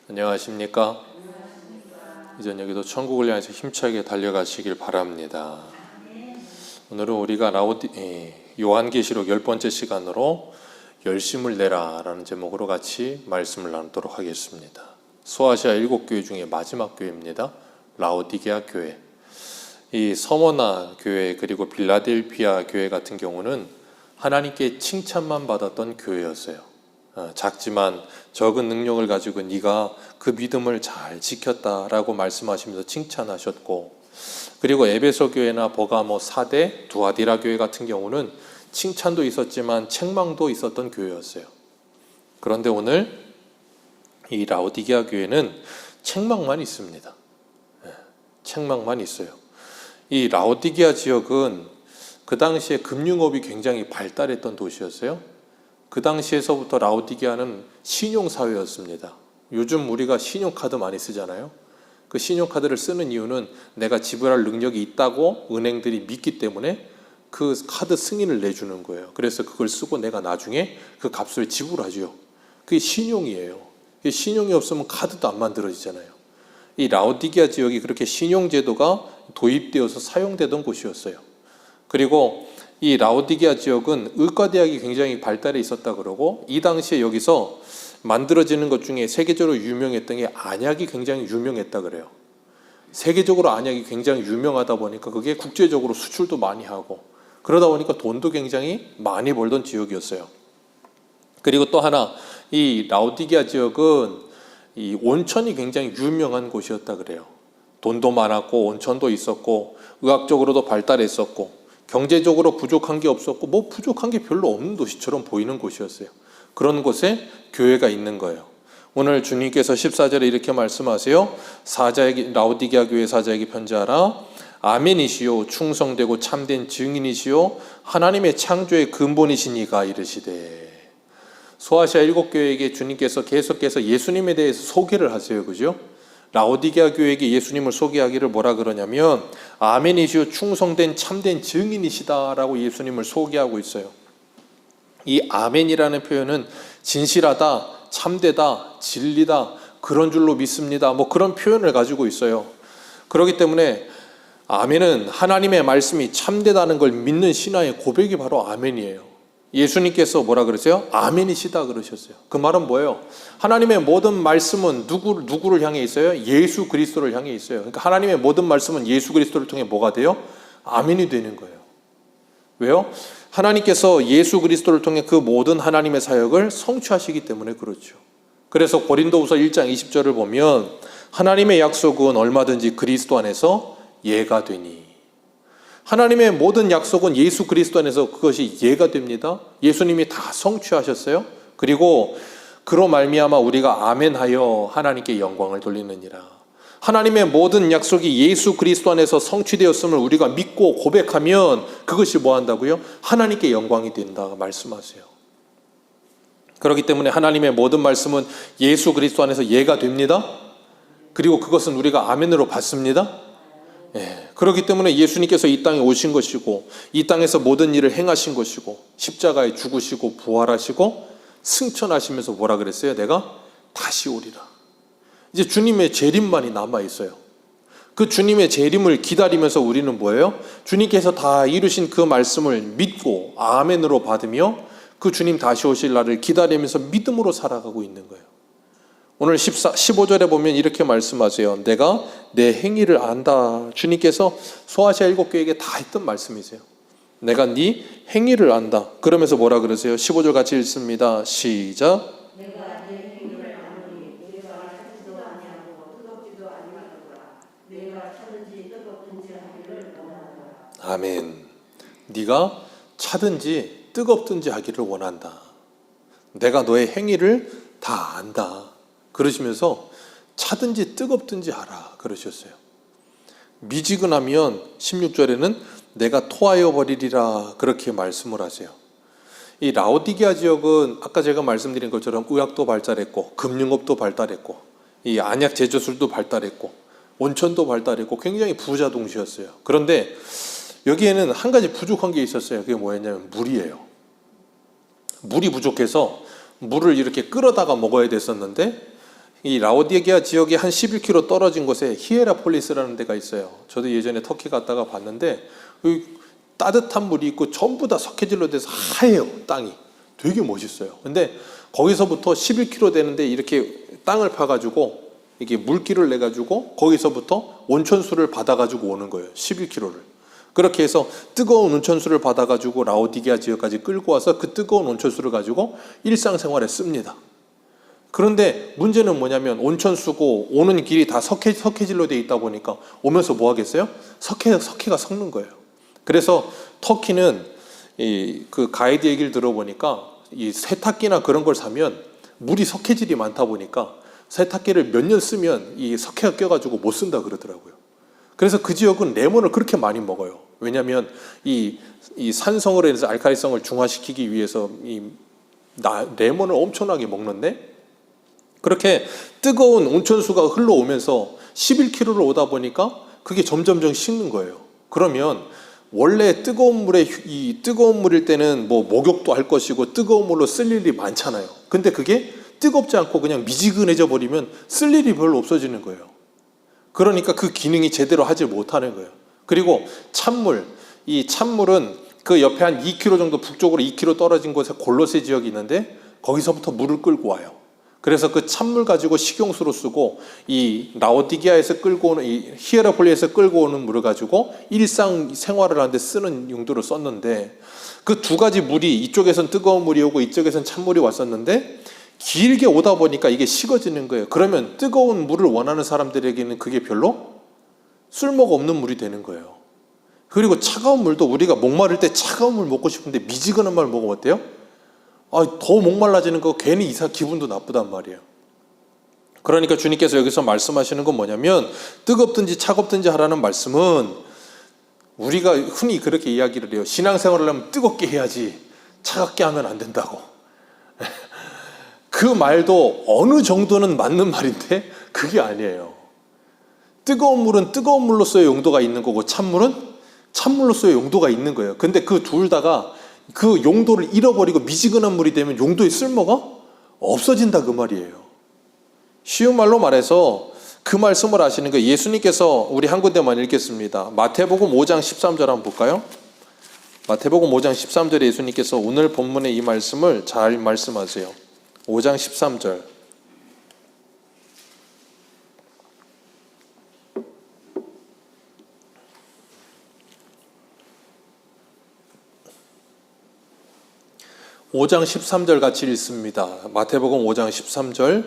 안녕하십니까? 이 저녁에도 천국을 향해서 힘차게 달려가시길 바랍니다. 오늘은 우리가 요한계시록 10번째 시간으로 열심을 내라 라는 제목으로 같이 말씀을 나누도록 하겠습니다. 소아시아 7교회 중에 마지막 교회입니다. 라오디게아 교회. 이 서머나 교회 그리고 빌라델피아 교회 같은 경우는 하나님께 칭찬만 받았던 교회였어요. 작지만 적은 능력을 가지고 네가 그 믿음을 잘 지켰다라고 말씀하시면서 칭찬하셨고, 그리고 에베소 교회나 버가모, 사대, 두아디라 교회 같은 경우는 칭찬도 있었지만 책망도 있었던 교회였어요. 그런데 오늘 이 라오디게아 교회는 책망만 있습니다. 책망만 있어요. 이 라오디게아 지역은 그 당시에 금융업이 굉장히 발달했던 도시였어요. 그 당시에서부터 라오디게아는 신용사회였습니다. 요즘 우리가 신용카드 많이 쓰잖아요. 그 신용카드를 쓰는 이유는 내가 지불할 능력이 있다고 은행들이 믿기 때문에 그 카드 승인을 내주는 거예요. 그래서 그걸 쓰고 내가 나중에 그 값을 지불하죠. 그게 신용이에요. 신용이 없으면 카드도 안 만들어지잖아요. 이 라오디게아 지역이 그렇게 신용제도가 도입되어서 사용되던 곳이었어요. 그리고 이 라오디게아 지역은 의과대학이 굉장히 발달해 있었다 그러고, 이 당시에 여기서 만들어지는 것 중에 세계적으로 유명했던 게 안약이 굉장히 유명했다 그래요. 세계적으로 안약이 굉장히 유명하다 보니까 그게 국제적으로 수출도 많이 하고, 그러다 보니까 돈도 굉장히 많이 벌던 지역이었어요. 그리고 또 하나, 이 라오디게아 지역은 이 온천이 굉장히 유명한 곳이었다 그래요. 돈도 많았고 온천도 있었고 의학적으로도 발달했었고 경제적으로 부족한 게 없었고 뭐 부족한 게 별로 없는 도시처럼 보이는 곳이었어요. 그런 곳에 교회가 있는 거예요. 오늘 주님께서 14절에 이렇게 말씀하세요. 라오디게아 교회 사자에게 편지하라. 아멘이시요 충성되고 참된 증인이시요 하나님의 창조의 근본이시니가 이르시되. 소아시아 7교회에게 주님께서 계속해서 예수님에 대해서 소개를 하세요. 그죠? 라오디게아 교회에게 예수님을 소개하기를 뭐라 그러냐면 아멘이시오 충성된 참된 증인이시다라고 예수님을 소개하고 있어요. 이 아멘이라는 표현은 진실하다, 참되다, 진리다 그런 줄로 믿습니다. 뭐 그런 표현을 가지고 있어요. 그렇기 때문에 아멘은 하나님의 말씀이 참되다는 걸 믿는 신앙의 고백이 바로 아멘이에요. 예수님께서 뭐라 그러세요? 아멘이시다 그러셨어요. 그 말은 뭐예요? 하나님의 모든 말씀은 누구를 향해 있어요? 예수 그리스도를 향해 있어요. 그러니까 하나님의 모든 말씀은 예수 그리스도를 통해 뭐가 돼요? 아멘이 되는 거예요. 왜요? 하나님께서 예수 그리스도를 통해 그 모든 하나님의 사역을 성취하시기 때문에 그렇죠. 그래서 고린도후서 1장 20절을 보면 하나님의 약속은 얼마든지 그리스도 안에서 예가 되니, 하나님의 모든 약속은 예수 그리스도 안에서 그것이 예가 됩니다. 예수님이 다 성취하셨어요. 그리고 그로 말미암아 우리가 아멘하여 하나님께 영광을 돌리느니라. 하나님의 모든 약속이 예수 그리스도 안에서 성취되었음을 우리가 믿고 고백하면 그것이 뭐 한다고요? 하나님께 영광이 된다 말씀하세요. 그렇기 때문에 하나님의 모든 말씀은 예수 그리스도 안에서 예가 됩니다. 그리고 그것은 우리가 아멘으로 받습니다. 그렇기 때문에 예수님께서 이 땅에 오신 것이고 이 땅에서 모든 일을 행하신 것이고 십자가에 죽으시고 부활하시고 승천하시면서 뭐라 그랬어요? 내가 다시 오리라. 이제 주님의 재림만이 남아있어요. 그 주님의 재림을 기다리면서 우리는 뭐예요? 주님께서 다 이루신 그 말씀을 믿고 아멘으로 받으며 그 주님 다시 오실 날을 기다리면서 믿음으로 살아가고 있는 거예요. 오늘 15절에 보면 이렇게 말씀하세요. 내가 내 행위를 안다. 주님께서 소아시아 7교회에게 다 했던 말씀이세요. 내가 네 행위를 안다. 그러면서 뭐라 그러세요? 15절 같이 읽습니다. 시작. 내가 내 행위를 아노니 내가 찾지도 아니하고 뜨겁지도 아니하더라. 내가 차든지 뜨겁든지 하기를 원하노라. 아멘. 네가 차든지 뜨겁든지 하기를 원한다. 내가 너의 행위를 다 안다. 그러시면서 차든지 뜨겁든지 하라 그러셨어요. 미지근하면 16절에는 내가 토하여 버리리라 그렇게 말씀을 하세요. 이 라오디게아 지역은 아까 제가 말씀드린 것처럼 의학도 발달했고 금융업도 발달했고 이 안약 제조술도 발달했고 온천도 발달했고 굉장히 부자 동시였어요. 그런데 여기에는 한 가지 부족한 게 있었어요. 그게 뭐였냐면 물이에요. 물이 부족해서 물을 이렇게 끓여다가 먹어야 됐었는데 이 라오디게아 지역에 한 11km 떨어진 곳에 히에라폴리스라는 데가 있어요. 저도 예전에 터키 갔다가 봤는데 따뜻한 물이 있고 전부 다 석회질로 돼서 하얘요. 땅이 되게 멋있어요. 근데 거기서부터 11km 되는데 이렇게 땅을 파가지고 이게 물길을 내가지고 거기서부터 온천수를 받아가지고 오는 거예요. 11km를. 그렇게 해서 뜨거운 온천수를 받아가지고 라오디게아 지역까지 끌고 와서 그 뜨거운 온천수를 가지고 일상생활에 씁니다. 그런데 문제는 뭐냐면 온천수고 오는 길이 다 석회질로 되어 있다 보니까 오면서 뭐 하겠어요? 석회가 섞는 거예요. 그래서 터키는 그 가이드 얘기를 들어보니까 이 세탁기나 그런 걸 사면 물이 석회질이 많다 보니까 세탁기를 몇 년 쓰면 이 석회가 껴가지고 못 쓴다 그러더라고요. 그래서 그 지역은 레몬을 그렇게 많이 먹어요. 왜냐하면 이 산성으로 인해서 알칼리성을 중화시키기 위해서 레몬을 엄청나게 먹는데 그렇게 뜨거운 온천수가 흘러오면서 11km를 오다 보니까 그게 점점점 식는 거예요. 그러면 원래 뜨거운 물일 때는 뭐 목욕도 할 것이고 뜨거운 물로 쓸 일이 많잖아요. 근데 그게 뜨겁지 않고 그냥 미지근해져 버리면 쓸 일이 별로 없어지는 거예요. 그러니까 그 기능이 제대로 하지 못하는 거예요. 그리고 이 찬물은 그 옆에 한 2km 정도 북쪽으로 2km 떨어진 곳에 골로새 지역이 있는데 거기서부터 물을 끌고 와요. 그래서 그 찬물 가지고 식용수로 쓰고 이 라오디게아에서 끌고 오는 이 히에라폴리에서 끌고 오는 물을 가지고 일상 생활을 하는데 쓰는 용도로 썼는데 그 두 가지 물이 이쪽에선 뜨거운 물이 오고 이쪽에선 찬물이 왔었는데 길게 오다 보니까 이게 식어지는 거예요. 그러면 뜨거운 물을 원하는 사람들에게는 그게 별로 쓸모가 없는 물이 되는 거예요. 그리고 차가운 물도 우리가 목마를 때 차가운 물 먹고 싶은데 미지근한 물 먹으면 어때요? 더 목말라지는 거 괜히 기분도 나쁘단 말이에요. 그러니까 주님께서 여기서 말씀하시는 건 뭐냐면 뜨겁든지 차갑든지 하라는 말씀은 우리가 흔히 그렇게 이야기를 해요. 신앙생활을 하면 뜨겁게 해야지 차갑게 하면 안 된다고. 그 말도 어느 정도는 맞는 말인데 그게 아니에요. 뜨거운 물은 뜨거운 물로서의 용도가 있는 거고 찬물은 찬물로서의 용도가 있는 거예요. 근데 그 둘 다가 그 용도를 잃어버리고 미지근한 물이 되면 용도의 쓸모가 없어진다 그 말이에요. 쉬운 말로 말해서 그 말씀을 하시는 거예요. 예수님께서 우리 한 군데만 읽겠습니다. 마태복음 5장 13절 한번 볼까요? 마태복음 5장 13절에 예수님께서 오늘 본문의 이 말씀을 잘 말씀하세요. 5장 13절. (5장 13절) 같이 읽습니다. 마태복음 5장 13절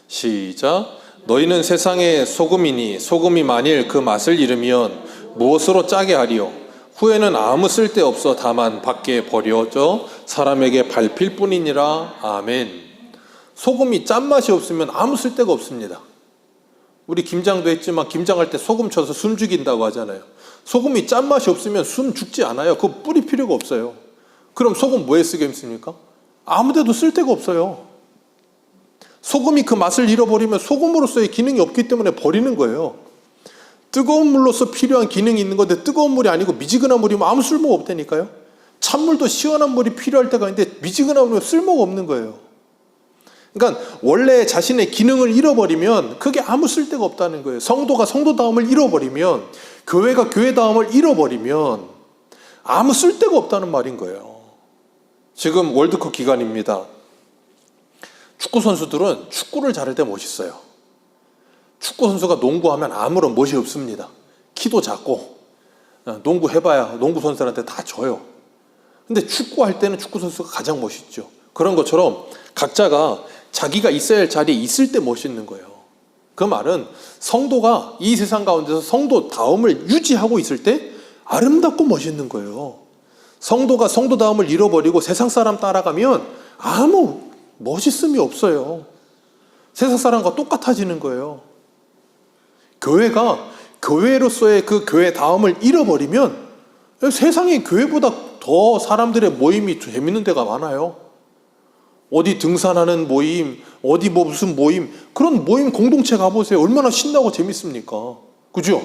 시작. 너희는 세상의 소금이니 소금이 만일 그 맛을 잃으면 무엇으로 짜게 하리요? 후에는 아무 쓸데없어 다만 밖에 버려져 사람에게 밟힐 뿐이니라. 아멘. 소금이 짠맛이 없으면 아무 쓸데가 없습니다. 우리 김장도 했지만 김장할 때 소금 쳐서 숨 죽인다고 하잖아요. 소금이 짠맛이 없으면 숨 죽지 않아요. 그거 뿌릴 필요가 없어요. 그럼 소금 뭐에 쓰겠습니까? 아무 데도 쓸데가 없어요. 소금이 그 맛을 잃어버리면 소금으로서의 기능이 없기 때문에 버리는 거예요. 뜨거운 물로서 필요한 기능이 있는 건데 뜨거운 물이 아니고 미지근한 물이면 아무 쓸모가 없다니까요. 찬물도 시원한 물이 필요할 때가 있는데 미지근한 물은 쓸모가 없는 거예요. 그러니까 원래 자신의 기능을 잃어버리면 그게 아무 쓸데가 없다는 거예요. 성도가 성도다움을 잃어버리면, 교회가 교회다움을 잃어버리면 아무 쓸데가 없다는 말인 거예요. 지금 월드컵 기간입니다. 축구 선수들은 축구를 잘할 때 멋있어요. 축구 선수가 농구하면 아무런 멋이 없습니다. 키도 작고 농구 해봐야 농구 선수들한테 다 져요. 근데 축구할 때는 축구 선수가 가장 멋있죠. 그런 것처럼 각자가 자기가 있어야 할 자리에 있을 때 멋있는 거예요. 그 말은 성도가 이 세상 가운데서 성도다움을 유지하고 있을 때 아름답고 멋있는 거예요. 성도가 성도다움을 잃어버리고 세상 사람 따라가면 아무 멋있음이 없어요. 세상 사람과 똑같아지는 거예요. 교회가 교회로서의 그 교회다움을 잃어버리면 세상에 교회보다 더 사람들의 모임이 재밌는 데가 많아요. 어디 등산하는 모임, 어디 무슨 모임, 그런 모임 공동체 가보세요. 얼마나 신나고 재밌습니까? 그죠?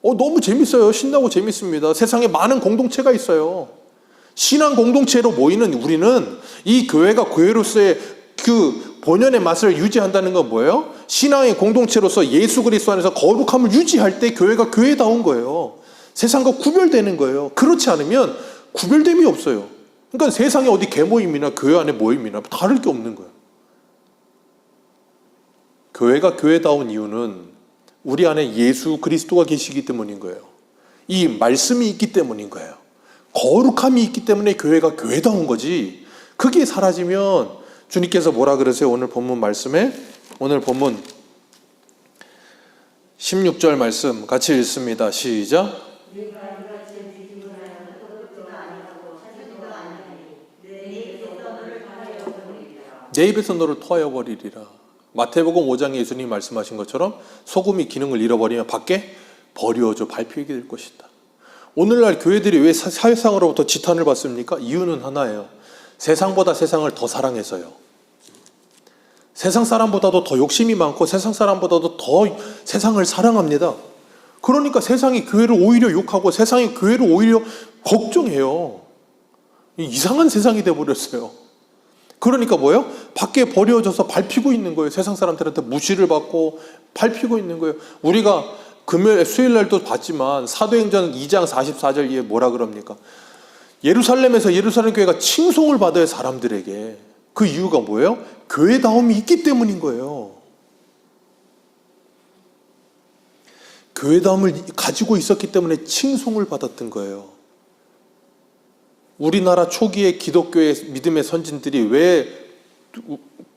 너무 재밌어요. 신나고 재밌습니다. 세상에 많은 공동체가 있어요. 신앙 공동체로 모이는 우리는 이 교회가 교회로서의 그 본연의 맛을 유지한다는 건 뭐예요? 신앙의 공동체로서 예수 그리스도 안에서 거룩함을 유지할 때 교회가 교회다운 거예요. 세상과 구별되는 거예요. 그렇지 않으면 구별됨이 없어요. 그러니까 세상에 어디 개모임이나 교회 안에 모임이나 다를 게 없는 거예요. 교회가 교회다운 이유는 우리 안에 예수 그리스도가 계시기 때문인 거예요. 이 말씀이 있기 때문인 거예요. 거룩함이 있기 때문에 교회가 교회다운 거지. 그게 사라지면 주님께서 뭐라 그러세요? 오늘 본문 말씀에, 오늘 본문 16절 말씀 같이 읽습니다. 시작. 내 입에서 너를 토하여 버리리라. 마태복음 5장에 예수님이 말씀하신 것처럼 소금이 기능을 잃어버리면 밖에 버려져 밟히게 될 것이다. 오늘날 교회들이 왜 사회상으로부터 지탄을 받습니까? 이유는 하나예요. 세상보다 세상을 더 사랑해서요. 세상 사람보다도 더 욕심이 많고 세상 사람보다도 더 세상을 사랑합니다. 그러니까 세상이 교회를 오히려 욕하고 세상이 교회를 오히려 걱정해요. 이상한 세상이 돼버렸어요. 그러니까 뭐예요? 밖에 버려져서 밟히고 있는 거예요. 세상 사람들한테 무시를 받고 밟히고 있는 거예요. 우리가 금요일, 수요일날도 봤지만 사도행전 2장 44절에 뭐라 그럽니까? 예루살렘에서 예루살렘 교회가 칭송을 받아요. 사람들에게. 그 이유가 뭐예요? 교회다움이 있기 때문인 거예요. 교회다움을 가지고 있었기 때문에 칭송을 받았던 거예요. 우리나라 초기의 기독교의 믿음의 선진들이 왜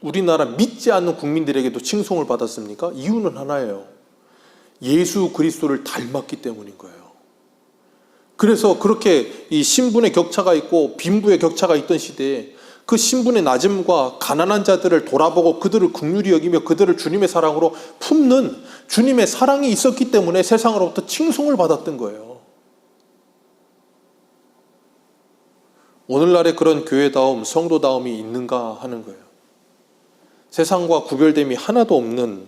우리나라 믿지 않는 국민들에게도 칭송을 받았습니까? 이유는 하나예요. 예수 그리스도를 닮았기 때문인 거예요. 그래서 그렇게 이 신분의 격차가 있고 빈부의 격차가 있던 시대에 그 신분의 낮음과 가난한 자들을 돌아보고 그들을 긍휼히 여기며 그들을 주님의 사랑으로 품는 주님의 사랑이 있었기 때문에 세상으로부터 칭송을 받았던 거예요. 오늘날의 그런 교회다움, 성도다움이 있는가 하는 거예요. 세상과 구별됨이 하나도 없는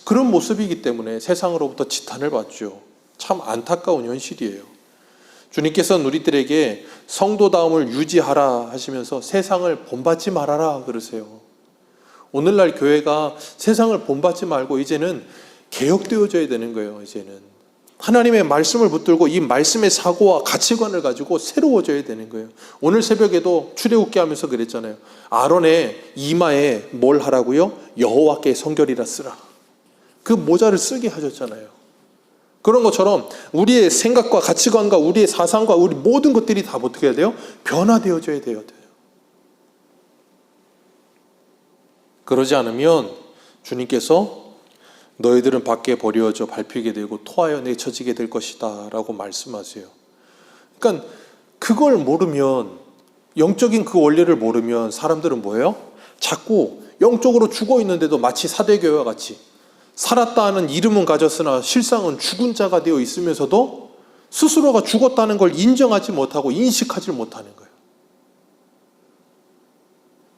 그런 모습이기 때문에 세상으로부터 지탄을 받죠. 참 안타까운 현실이에요. 주님께서는 우리들에게 성도다움을 유지하라 하시면서 세상을 본받지 말아라 그러세요. 오늘날 교회가 세상을 본받지 말고 이제는 개혁되어져야 되는 거예요. 이제는 하나님의 말씀을 붙들고 이 말씀의 사고와 가치관을 가지고 새로워져야 되는 거예요. 오늘 새벽에도 출애굽기 하면서 그랬잖아요. 아론의 이마에 뭘 하라고요? 여호와께 성결이라 쓰라. 그 모자를 쓰게 하셨잖아요. 그런 것처럼 우리의 생각과 가치관과 우리의 사상과 우리 모든 것들이 다 어떻게 해야 돼요? 변화되어져야 돼요. 그러지 않으면 주님께서 너희들은 밖에 버려져 밟히게 되고 토하여 내쳐지게 될 것이다 라고 말씀하세요. 그러니까 그걸 모르면, 영적인 그 원리를 모르면 사람들은 뭐예요? 자꾸 영적으로 죽어 있는데도 마치 사대교회와 같이 살았다 하는 이름은 가졌으나 실상은 죽은 자가 되어 있으면서도 스스로가 죽었다는 걸 인정하지 못하고 인식하지 못하는 거예요.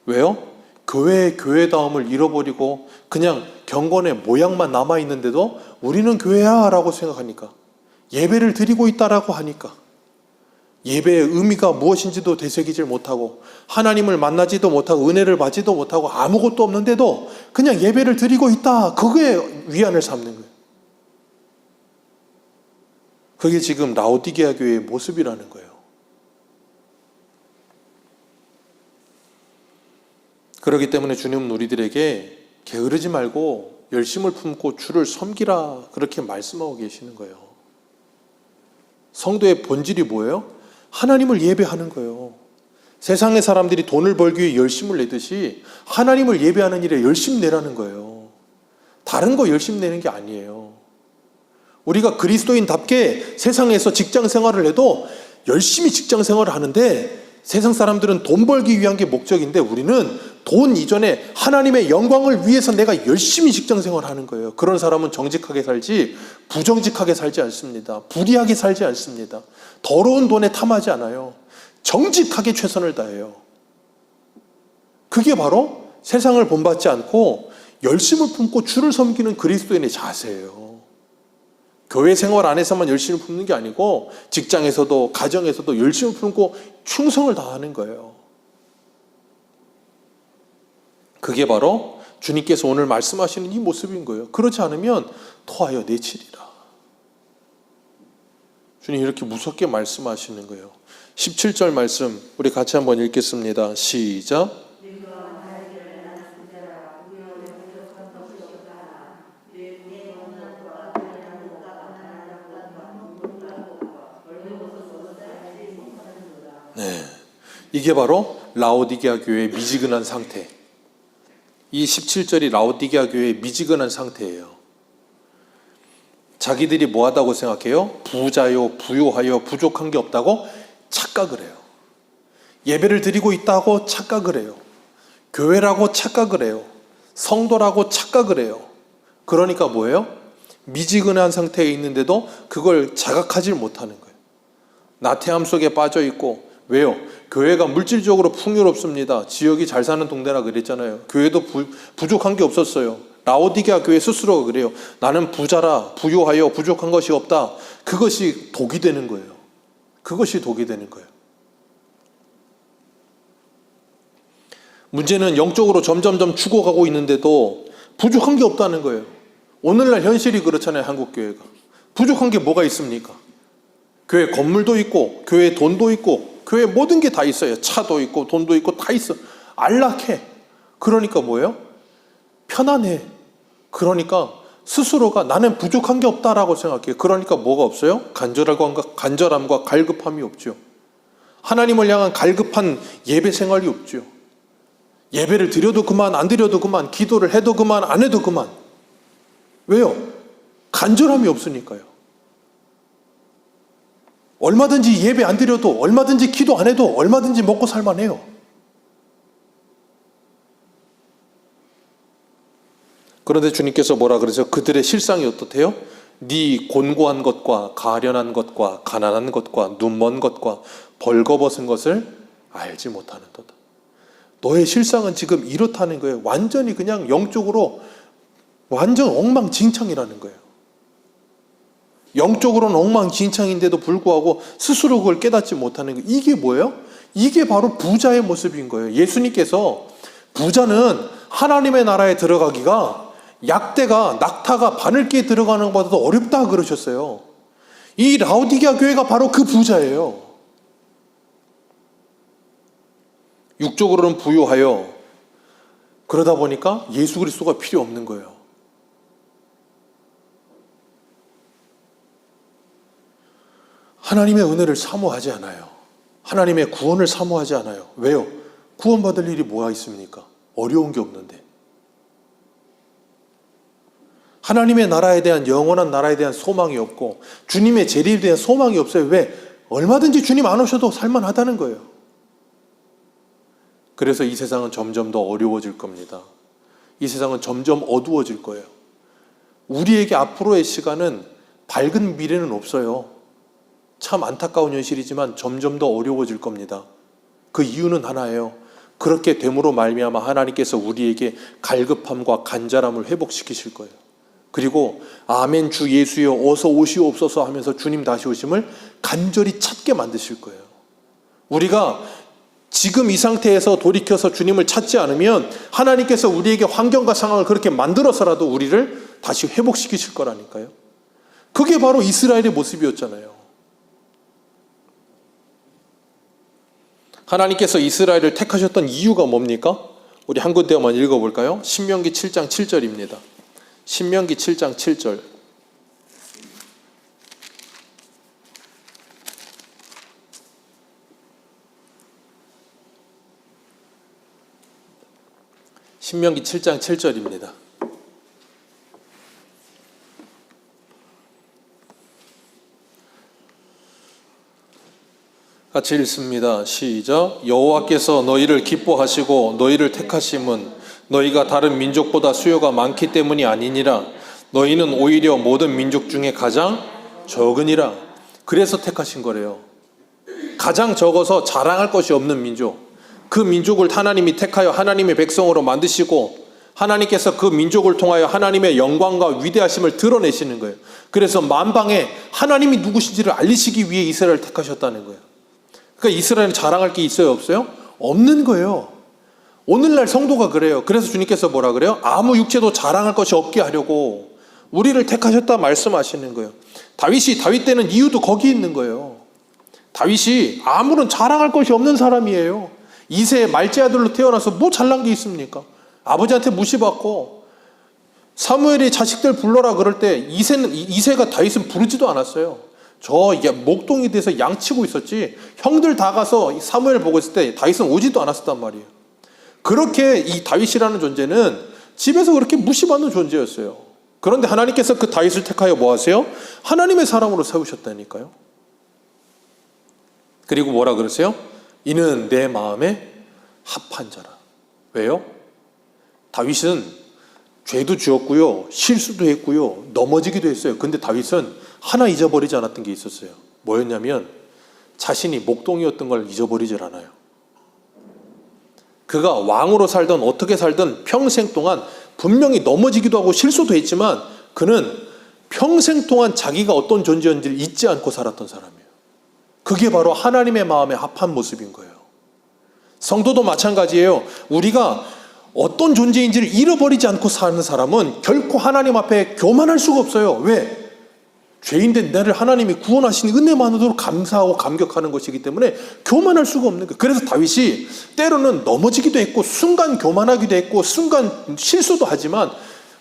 왜요? 교회의 교회다움을 잃어버리고 그냥 경건의 모양만 남아있는데도 우리는 교회야 라고 생각하니까, 예배를 드리고 있다라고 하니까, 예배의 의미가 무엇인지도 되새기질 못하고 하나님을 만나지도 못하고 은혜를 받지도 못하고 아무것도 없는데도 그냥 예배를 드리고 있다, 그게 위안을 삼는 거예요. 그게 지금 라오디게아 교회의 모습이라는 거예요. 그렇기 때문에 주님은 우리들에게 게으르지 말고 열심을 품고 주를 섬기라, 그렇게 말씀하고 계시는 거예요. 성도의 본질이 뭐예요? 하나님을 예배하는 거예요. 세상의 사람들이 돈을 벌기 위해 열심을 내듯이 하나님을 예배하는 일에 열심 내라는 거예요. 다른 거 열심 내는 게 아니에요. 우리가 그리스도인답게 세상에서 직장 생활을 해도 열심히 직장 생활을 하는데, 세상 사람들은 돈 벌기 위한 게 목적인데 우리는 돈 이전에 하나님의 영광을 위해서 내가 열심히 직장 생활을 하는 거예요. 그런 사람은 정직하게 살지 부정직하게 살지 않습니다. 불의하게 살지 않습니다. 더러운 돈에 탐하지 않아요. 정직하게 최선을 다해요. 그게 바로 세상을 본받지 않고 열심을 품고 주를 섬기는 그리스도인의 자세예요. 교회 생활 안에서만 열심히 품는 게 아니고 직장에서도 가정에서도 열심히 품고 충성을 다하는 거예요. 그게 바로 주님께서 오늘 말씀하시는 이 모습인 거예요. 그렇지 않으면 토하여 내치리라. 주님 이렇게 무섭게 말씀하시는 거예요. 17절 말씀 우리 같이 한번 읽겠습니다. 시작. 네, 이게 바로 라오디게아 교회의 미지근한 상태. 이 17절이 라오디게아 교회의 미지근한 상태예요. 자기들이 뭐하다고 생각해요? 부자요, 부요하여 부족한 게 없다고 착각을 해요. 예배를 드리고 있다고 착각을 해요. 교회라고 착각을 해요. 성도라고 착각을 해요. 그러니까 뭐예요? 미지근한 상태에 있는데도 그걸 자각하지 못하는 거예요. 나태함 속에 빠져 있고. 왜요? 교회가 물질적으로 풍요롭습니다. 지역이 잘 사는 동네라 그랬잖아요. 교회도 부족한 게 없었어요. 라오디게아 교회 스스로가 그래요. 나는 부자라 부요하여 부족한 것이 없다. 그것이 독이 되는 거예요. 그것이 독이 되는 거예요. 문제는 영적으로 점점점 죽어가고 있는데도 부족한 게 없다는 거예요. 오늘날 현실이 그렇잖아요. 한국교회가. 부족한 게 뭐가 있습니까? 교회 건물도 있고 교회 돈도 있고 교회 모든 게 다 있어요. 차도 있고 돈도 있고 다 있어. 안락해. 그러니까 뭐예요? 편안해. 그러니까 스스로가 나는 부족한 게 없다라고 생각해요. 그러니까 뭐가 없어요? 간절함과 갈급함이 없죠. 하나님을 향한 갈급한 예배 생활이 없죠. 예배를 드려도 그만, 안 드려도 그만, 기도를 해도 그만, 안 해도 그만. 왜요? 간절함이 없으니까요. 얼마든지 예배 안 드려도, 얼마든지 기도 안 해도 얼마든지 먹고 살만해요. 그런데 주님께서 뭐라 그러죠? 그들의 실상이 어떻대요? 네 곤고한 것과 가련한 것과 가난한 것과 눈먼 것과 벌거벗은 것을 알지 못하는도다. 너의 실상은 지금 이렇다는 거예요. 완전히 그냥 영적으로 완전 엉망진창이라는 거예요. 영적으로는 엉망진창인데도 불구하고 스스로 그걸 깨닫지 못하는 거예요. 이게 뭐예요? 이게 바로 부자의 모습인 거예요. 예수님께서 부자는 하나님의 나라에 들어가기가 약대가 낙타가 바늘기에 들어가는 것보다도 어렵다 그러셨어요. 이 라오디게아 교회가 바로 그 부자예요. 육적으로는 부유하여 그러다 보니까 예수 그리스도가 필요 없는 거예요. 하나님의 은혜를 사모하지 않아요. 하나님의 구원을 사모하지 않아요. 왜요? 구원받을 일이 뭐가 있습니까? 어려운 게 없는데. 하나님의 나라에 대한 영원한 나라에 대한 소망이 없고 주님의 재림에 대한 소망이 없어요. 왜? 얼마든지 주님 안 오셔도 살만하다는 거예요. 그래서 이 세상은 점점 더 어려워질 겁니다. 이 세상은 점점 어두워질 거예요. 우리에게 앞으로의 시간은 밝은 미래는 없어요. 참 안타까운 현실이지만 점점 더 어려워질 겁니다. 그 이유는 하나예요. 그렇게 됨으로 말미암아 하나님께서 우리에게 갈급함과 간절함을 회복시키실 거예요. 그리고 아멘 주 예수여 어서 오시옵소서 하면서 주님 다시 오심을 간절히 찾게 만드실 거예요. 우리가 지금 이 상태에서 돌이켜서 주님을 찾지 않으면 하나님께서 우리에게 환경과 상황을 그렇게 만들어서라도 우리를 다시 회복시키실 거라니까요. 그게 바로 이스라엘의 모습이었잖아요. 하나님께서 이스라엘을 택하셨던 이유가 뭡니까? 우리 한 군데만 읽어볼까요? 신명기 7장 7절입니다. 신명기 7장 7절. 신명기 7장 7절입니다. 같이 읽습니다. 시작. 여호와께서 너희를 기뻐하시고 너희를 택하심은 너희가 다른 민족보다 수요가 많기 때문이 아니니라. 너희는 오히려 모든 민족 중에 가장 적으니라. 그래서 택하신 거래요. 가장 적어서 자랑할 것이 없는 민족. 그 민족을 하나님이 택하여 하나님의 백성으로 만드시고 하나님께서 그 민족을 통하여 하나님의 영광과 위대하심을 드러내시는 거예요. 그래서 만방에 하나님이 누구신지를 알리시기 위해 이스라엘을 택하셨다는 거예요. 그러니까 이스라엘은 자랑할 게 있어요? 없어요? 없는 거예요. 오늘날 성도가 그래요. 그래서 주님께서 뭐라 그래요? 아무 육체도 자랑할 것이 없게 하려고 우리를 택하셨다 말씀하시는 거예요. 다윗 때는 이유도 거기 있는 거예요. 다윗이 아무런 자랑할 것이 없는 사람이에요. 이세의 말째 아들로 태어나서 뭐 잘난 게 있습니까? 아버지한테 무시받고 사무엘이 자식들 불러라 그럴 때 이세가 다윗은 부르지도 않았어요. 저 목동에 대해서 양치고 있었지 형들 다 가서 사무엘 보고 있을 때 다윗은 오지도 않았었단 말이에요. 그렇게 이 다윗이라는 존재는 집에서 그렇게 무시받는 존재였어요. 그런데 하나님께서 그 다윗을 택하여 뭐 하세요? 하나님의 사람으로 세우셨다니까요. 그리고 뭐라 그러세요? 이는 내 마음에 합한 자라. 왜요? 다윗은 죄도 지었고요, 실수도 했고요, 넘어지기도 했어요. 근데 다윗은 하나 잊어버리지 않았던 게 있었어요. 뭐였냐면 자신이 목동이었던 걸 잊어버리질 않아요. 그가 왕으로 살던 어떻게 살던 평생 동안 분명히 넘어지기도 하고 실수도 했지만 그는 평생 동안 자기가 어떤 존재였는지를 잊지 않고 살았던 사람이에요. 그게 바로 하나님의 마음에 합한 모습인 거예요. 성도도 마찬가지예요. 우리가 어떤 존재인지를 잃어버리지 않고 사는 사람은 결코 하나님 앞에 교만할 수가 없어요. 왜? 죄인된 나를 하나님이 구원하신 은혜만으로 감사하고 감격하는 것이기 때문에 교만할 수가 없는 거예요. 그래서 다윗이 때로는 넘어지기도 했고 순간 교만하기도 했고 순간 실수도 하지만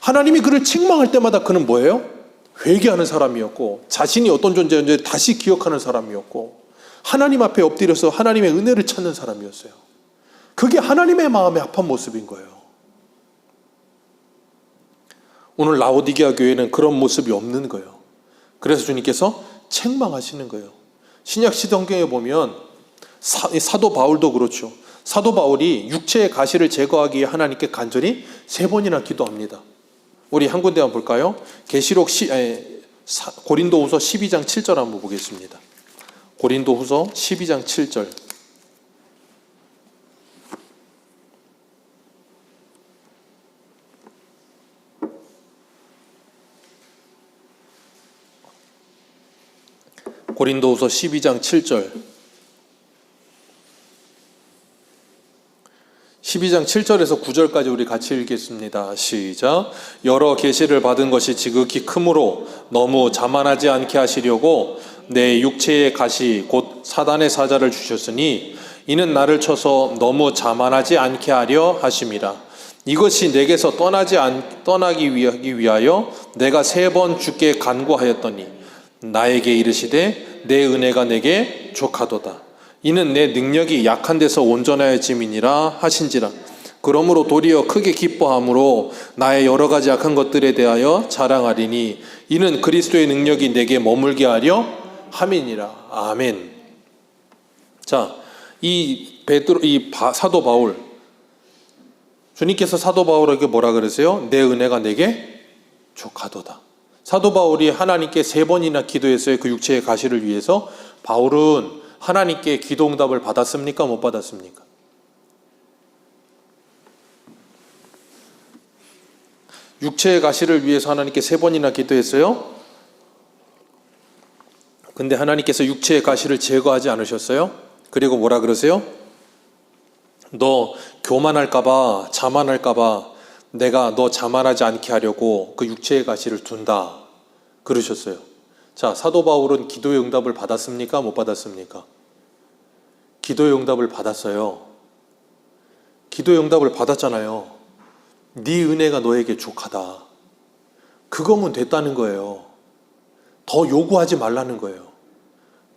하나님이 그를 책망할 때마다 그는 뭐예요? 회개하는 사람이었고 자신이 어떤 존재인지 다시 기억하는 사람이었고 하나님 앞에 엎드려서 하나님의 은혜를 찾는 사람이었어요. 그게 하나님의 마음에 합한 모습인 거예요. 오늘 라오디게아 교회는 그런 모습이 없는 거예요. 그래서 주님께서 책망하시는 거예요. 신약 시성경에 보면 사도 바울도 그렇죠. 사도 바울이 육체의 가시를 제거하기 위해 하나님께 간절히 3번이나 기도합니다. 우리 한 군데 한번 볼까요? 고린도후서 12장 7절 한번 보겠습니다. 고린도후서 12장 7절. 고린도후서 12장 7절. 12장 7절에서 9절까지 우리 같이 읽겠습니다. 시작. 여러 계시를 받은 것이 지극히 크므로 너무 자만하지 않게 하시려고 내 육체의 가시 곧 사단의 사자를 주셨으니 이는 나를 쳐서 너무 자만하지 않게 하려 하심이라. 이것이 내게서 떠나기 위하여 내가 3번 주께 간구하였더니 나에게 이르시되 내 은혜가 내게 족하도다. 이는 내 능력이 약한 데서 온전하여짐이니라 하신지라. 그러므로 도리어 크게 기뻐함으로 나의 여러 가지 약한 것들에 대하여 자랑하리니 이는 그리스도의 능력이 내게 머물게 하려 함이니라. 아멘. 자, 이 사도 바울, 주님께서 사도 바울에게 뭐라 그러세요? 내 은혜가 내게 족하도다. 사도 바울이 하나님께 3번이나 기도했어요. 그 육체의 가시를 위해서. 바울은 하나님께 기도 응답을 받았습니까? 못 받았습니까? 육체의 가시를 위해서 하나님께 3번이나 기도했어요. 근데 하나님께서 육체의 가시를 제거하지 않으셨어요? 그리고 뭐라 그러세요? 너 교만할까봐, 자만할까봐 내가 너 자만하지 않게 하려고 그 육체의 가시를 둔다. 그러셨어요. 자, 사도 바울은 기도의 응답을 받았습니까? 못 받았습니까? 기도의 응답을 받았어요. 기도의 응답을 받았잖아요. 네 은혜가 너에게 족하다. 그거면 됐다는 거예요. 더 요구하지 말라는 거예요.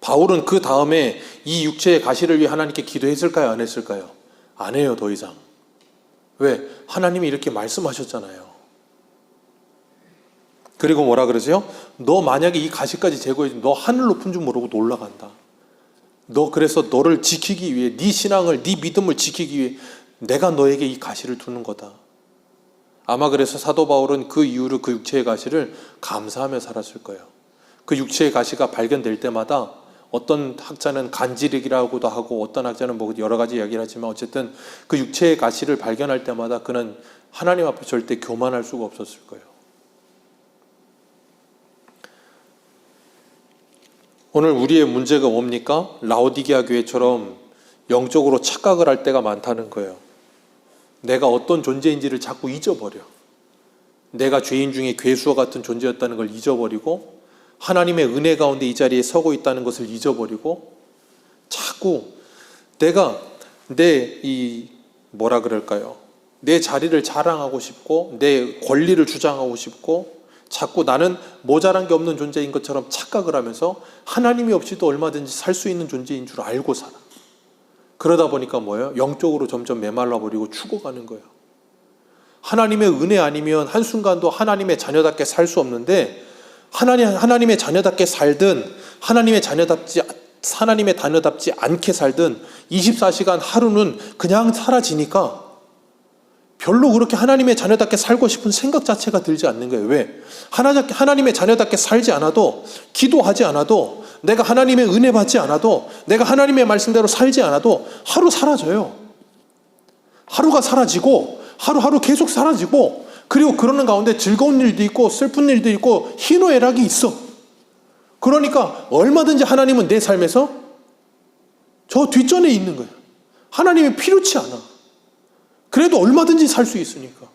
바울은 그 다음에 이 육체의 가시를 위해 하나님께 기도했을까요? 안 했을까요? 안 해요, 더 이상. 왜? 하나님이 이렇게 말씀하셨잖아요. 그리고 뭐라 그러세요? 너 만약에 이 가시까지 제거해주면 너 하늘 높은 줄 모르고 놀라간다. 너 그래서 너를 지키기 위해 네 신앙을, 네 믿음을 지키기 위해 내가 너에게 이 가시를 두는 거다. 아마 그래서 사도 바울은 그 이후로 그 육체의 가시를 감사하며 살았을 거예요. 그 육체의 가시가 발견될 때마다 어떤 학자는 간질이라고도 하고 어떤 학자는 뭐 여러 가지 이야기를 하지만 어쨌든 그 육체의 가시를 발견할 때마다 그는 하나님 앞에 절대 교만할 수가 없었을 거예요. 오늘 우리의 문제가 뭡니까? 라오디게아 교회처럼 영적으로 착각을 할 때가 많다는 거예요. 내가 어떤 존재인지를 자꾸 잊어버려. 내가 죄인 중에 괴수와 같은 존재였다는 걸 잊어버리고 하나님의 은혜 가운데 이 자리에 서고 있다는 것을 잊어버리고 자꾸 내가 내 자리를 자랑하고 싶고 내 권리를 주장하고 싶고 자꾸 나는 모자란 게 없는 존재인 것처럼 착각을 하면서 하나님이 없이도 얼마든지 살 수 있는 존재인 줄 알고 살아. 그러다 보니까 뭐예요? 영적으로 점점 메말라버리고 죽어가는 거예요. 하나님의 은혜 아니면 한순간도 하나님의 자녀답게 살 수 없는데 하나님의 자녀답게 살든 하나님의 자녀답지 않게 살든 24시간 하루는 그냥 사라지니까 별로 그렇게 하나님의 자녀답게 살고 싶은 생각 자체가 들지 않는 거예요. 왜? 하나님의 자녀답게 살지 않아도, 기도하지 않아도, 내가 하나님의 은혜 받지 않아도, 내가 하나님의 말씀대로 살지 않아도 하루 사라져요. 하루가 사라지고 하루하루 계속 사라지고, 그리고 그러는 가운데 즐거운 일도 있고 슬픈 일도 있고 희노애락이 있어. 그러니까 얼마든지 하나님은 내 삶에서 저 뒷전에 있는 거예요. 하나님이 필요치 않아. 그래도 얼마든지 살 수 있으니까.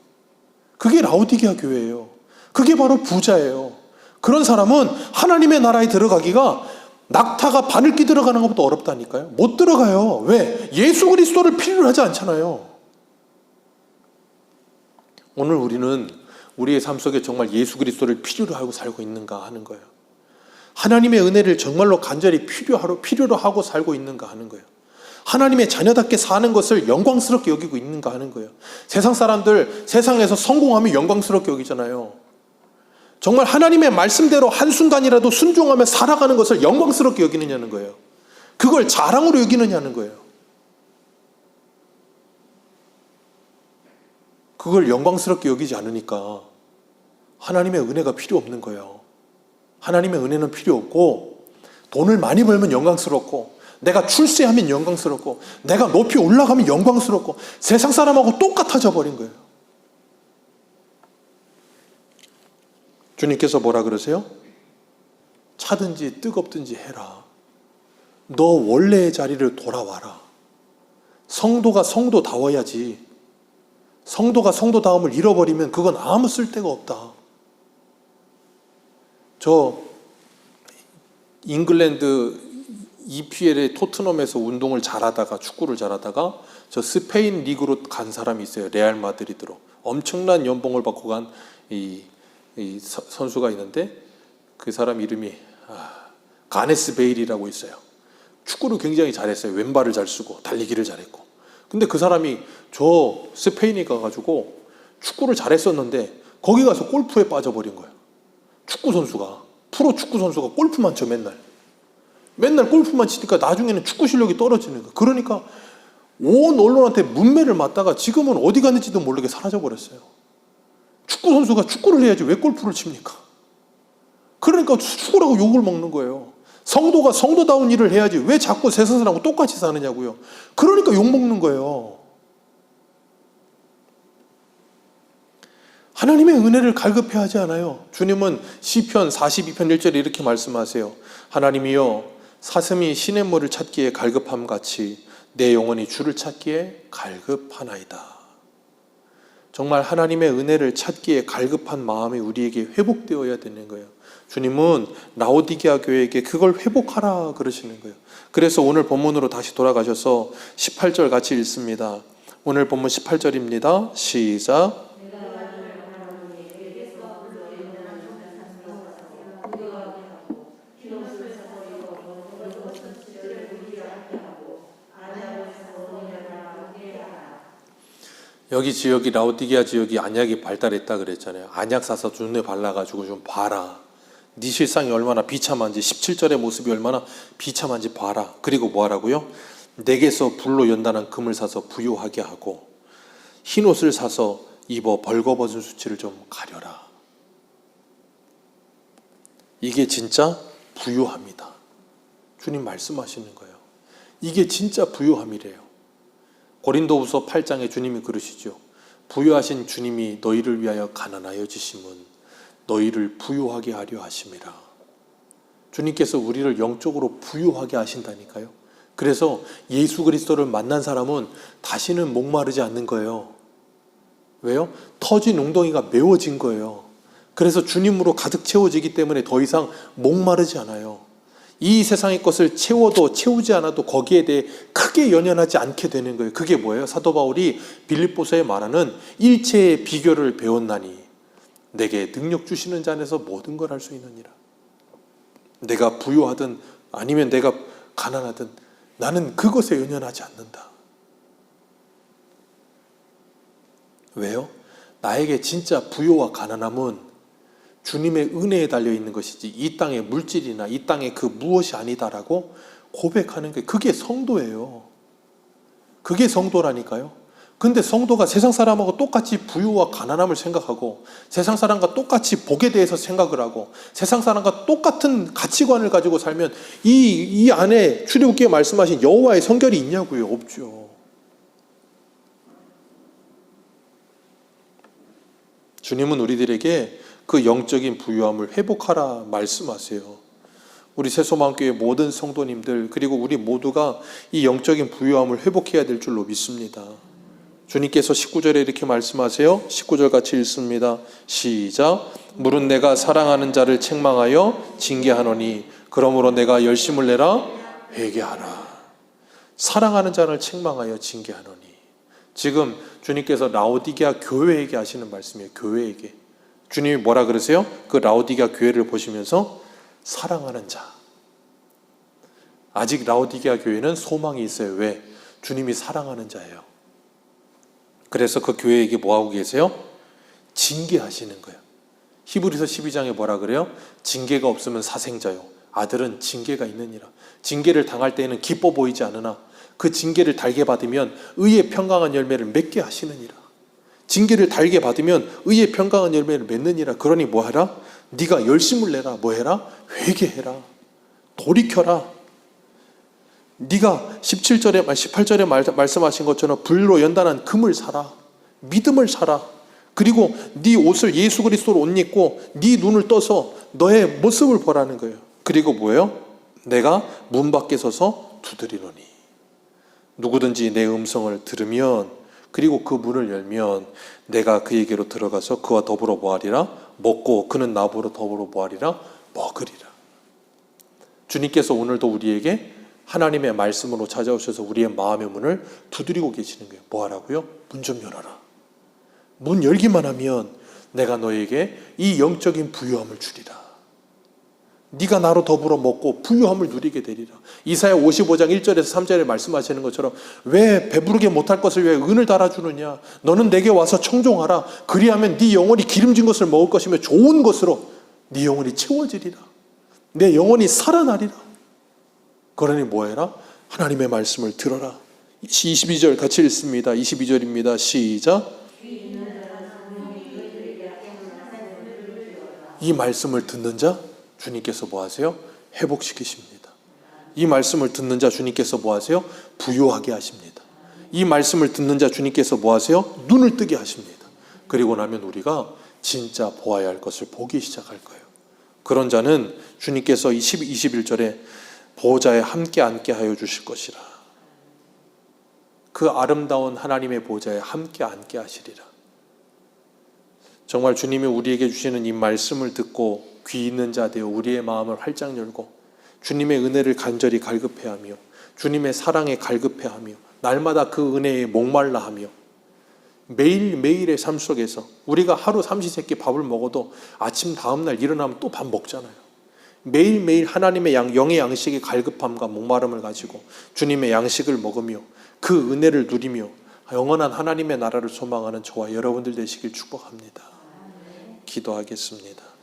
그게 라오디게아 교회예요. 그게 바로 부자예요. 그런 사람은 하나님의 나라에 들어가기가 낙타가 바늘기 들어가는 것보다 어렵다니까요. 못 들어가요. 왜? 예수 그리스도를 필요로 하지 않잖아요. 오늘 우리는 우리의 삶 속에 정말 예수 그리스도를 필요로 하고 살고 있는가 하는 거예요. 하나님의 은혜를 정말로 간절히 필요로 하고 살고 있는가 하는 거예요. 하나님의 자녀답게 사는 것을 영광스럽게 여기고 있는가 하는 거예요. 세상 사람들 세상에서 성공하면 영광스럽게 여기잖아요. 정말 하나님의 말씀대로 한순간이라도 순종하며 살아가는 것을 영광스럽게 여기느냐는 거예요. 그걸 자랑으로 여기느냐는 거예요. 그걸 영광스럽게 여기지 않으니까 하나님의 은혜가 필요 없는 거예요. 하나님의 은혜는 필요 없고, 돈을 많이 벌면 영광스럽고, 내가 출세하면 영광스럽고, 내가 높이 올라가면 영광스럽고, 세상 사람하고 똑같아져 버린 거예요. 주님께서 뭐라 그러세요? 차든지 뜨겁든지 해라. 너 원래의 자리를 돌아와라. 성도가 성도다워야지. 성도가 성도다움을 잃어버리면 그건 아무 쓸데가 없다. 저 잉글랜드 EPL의 토트넘에서 운동을 잘하다가, 축구를 잘하다가 저 스페인 리그로 간 사람이 있어요. 레알 마드리드로. 엄청난 연봉을 받고 간 이 선수가 있는데 그 사람 이름이 가네스 베일이라고 있어요. 축구를 굉장히 잘했어요. 왼발을 잘 쓰고 달리기를 잘했고. 근데 그 사람이 저 스페인에 가가지고 축구를 잘했었는데 거기 가서 골프에 빠져버린 거예요. 축구 선수가, 프로 축구 선수가 골프만 쳐 맨날 골프만 치니까 나중에는 축구 실력이 떨어지는 거예요. 그러니까 온 언론한테 문매를 맞다가 지금은 어디 갔는지도 모르게 사라져버렸어요. 축구 선수가 축구를 해야지 왜 골프를 칩니까? 그러니까 축구라고 욕을 먹는 거예요. 성도가 성도다운 일을 해야지 왜 자꾸 세상 사람하고 똑같이 사느냐고요. 그러니까 욕 먹는 거예요. 하나님의 은혜를 갈급해 하지 않아요. 주님은 시편 42편 1절에 이렇게 말씀하세요. 하나님이여, 사슴이 시냇물을 찾기에 갈급함 같이 내 영혼이 주를 찾기에 갈급하나이다. 정말 하나님의 은혜를 찾기에 갈급한 마음이 우리에게 회복되어야 되는 거예요. 주님은 라오디게아 교회에게 그걸 회복하라 그러시는 거예요. 그래서 오늘 본문으로 다시 돌아가셔서 18절 같이 읽습니다. 오늘 본문 18절입니다. 시작. 여기 지역이 라오디게아 지역이 안약이 발달했다 그랬잖아요. 안약 사서 눈에 발라가지고 좀 봐라. 네 실상이 얼마나 비참한지, 17절의 모습이 얼마나 비참한지 봐라. 그리고 뭐 하라고요? 내게서 불로 연단한 금을 사서 부요하게 하고 흰 옷을 사서 입어 벌거벗은 수치를 좀 가려라. 이게 진짜 부요함이다. 주님 말씀하시는 거예요. 이게 진짜 부요함이래요. 고린도후서 8장에 주님이 그러시죠. 부요하신 주님이 너희를 위하여 가난하여지심은 너희를 부요하게 하려 하심이라. 주님께서 우리를 영적으로 부요하게 하신다니까요. 그래서 예수 그리스도를 만난 사람은 다시는 목마르지 않는 거예요. 왜요? 터진 웅덩이가 메워진 거예요. 그래서 주님으로 가득 채워지기 때문에 더 이상 목마르지 않아요. 이 세상의 것을 채워도 채우지 않아도 거기에 대해 크게 연연하지 않게 되는 거예요. 그게 뭐예요? 사도 바울이 빌립보서에 말하는 일체의 비결을 배웠나니 내게 능력 주시는 자 안에서 모든 걸 할 수 있느니라. 내가 부유하든 아니면 내가 가난하든 나는 그것에 연연하지 않는다. 왜요? 나에게 진짜 부유와 가난함은 주님의 은혜에 달려있는 것이지 이 땅의 물질이나 이 땅의 그 무엇이 아니다라고 고백하는 게 그게 성도예요. 그게 성도라니까요. 근데 성도가 세상 사람하고 똑같이 부유와 가난함을 생각하고 세상 사람과 똑같이 복에 대해서 생각을 하고 세상 사람과 똑같은 가치관을 가지고 살면 이 안에 출애굽기에 말씀하신 여호와의 성결이 있냐고요? 없죠. 주님은 우리들에게 그 영적인 부유함을 회복하라 말씀하세요. 우리 새소망교회 모든 성도님들 그리고 우리 모두가 이 영적인 부유함을 회복해야 될 줄로 믿습니다. 주님께서 19절에 이렇게 말씀하세요. 19절 같이 읽습니다. 시작. 물은 내가 사랑하는 자를 책망하여 징계하노니 그러므로 내가 열심을 내라 회개하라. 사랑하는 자를 책망하여 징계하노니. 지금 주님께서 라오디게아 교회에게 하시는 말씀이에요. 교회에게. 주님이 뭐라 그러세요? 그 라오디게아 교회를 보시면서 사랑하는 자. 아직 라오디게아 교회는 소망이 있어요. 왜? 주님이 사랑하는 자예요. 그래서 그 교회에게 뭐하고 계세요? 징계하시는 거예요. 히브리서 12장에 뭐라 그래요? 징계가 없으면 사생자요. 아들은 징계가 있느니라. 징계를 당할 때에는 기뻐 보이지 않으나 그 징계를 달게 받으면 의의 평강한 열매를 맺게 하시느니라. 징계를 달게 받으면 의의 평강한 열매를 맺느니라. 그러니 뭐하라? 네가 열심을 내라. 뭐해라? 회개해라. 돌이켜라. 네가 17절에 18절에 말씀하신 것처럼 불로 연단한 금을 사라. 믿음을 사라. 그리고 네 옷을 예수 그리스도로 옷 입고 네 눈을 떠서 너의 모습을 보라는 거예요. 그리고 뭐예요? 내가 문 밖에 서서 두드리노니 누구든지 내 음성을 들으면 그리고 그 문을 열면 내가 그에게로 들어가서 그와 더불어 뭐하리라? 먹고 그는 나보러 더불어 뭐하리라? 먹으리라. 주님께서 오늘도 우리에게 하나님의 말씀으로 찾아오셔서 우리의 마음의 문을 두드리고 계시는 거예요. 뭐하라고요? 문 좀 열어라. 문 열기만 하면 내가 너에게 이 영적인 부유함을 주리라. 네가 나로 더불어 먹고 부유함을 누리게 되리라. 이사야 55장 1절에서 3절에 말씀하시는 것처럼 왜 배부르게 못할 것을 왜 은을 달아주느냐. 너는 내게 와서 청종하라. 그리하면 네 영혼이 기름진 것을 먹을 것이며 좋은 것으로 네 영혼이 채워지리라. 내 영혼이 살아나리라. 그러니 뭐해라? 하나님의 말씀을 들어라. 22절 같이 읽습니다. 22절입니다. 시작. 이 말씀을 듣는 자 주님께서 뭐 하세요? 회복시키십니다. 이 말씀을 듣는 자 주님께서 뭐 하세요? 부유하게 하십니다. 이 말씀을 듣는 자 주님께서 뭐 하세요? 눈을 뜨게 하십니다. 그리고 나면 우리가 진짜 보아야 할 것을 보기 시작할 거예요. 그런 자는 주님께서 21절에 보호자에 함께 앉게 하여 주실 것이라. 그 아름다운 하나님의 보호자에 함께 앉게 하시리라. 정말 주님이 우리에게 주시는 이 말씀을 듣고 귀 있는 자 되어 우리의 마음을 활짝 열고 주님의 은혜를 간절히 갈급해하며 주님의 사랑에 갈급해하며 날마다 그 은혜에 목말라하며 매일매일의 삶 속에서 우리가 하루 삼시세끼 밥을 먹어도 아침 다음날 일어나면 또 밥 먹잖아요. 매일매일 하나님의 영의 양식의 갈급함과 목마름을 가지고 주님의 양식을 먹으며 그 은혜를 누리며 영원한 하나님의 나라를 소망하는 저와 여러분들 되시길 축복합니다. 기도하겠습니다.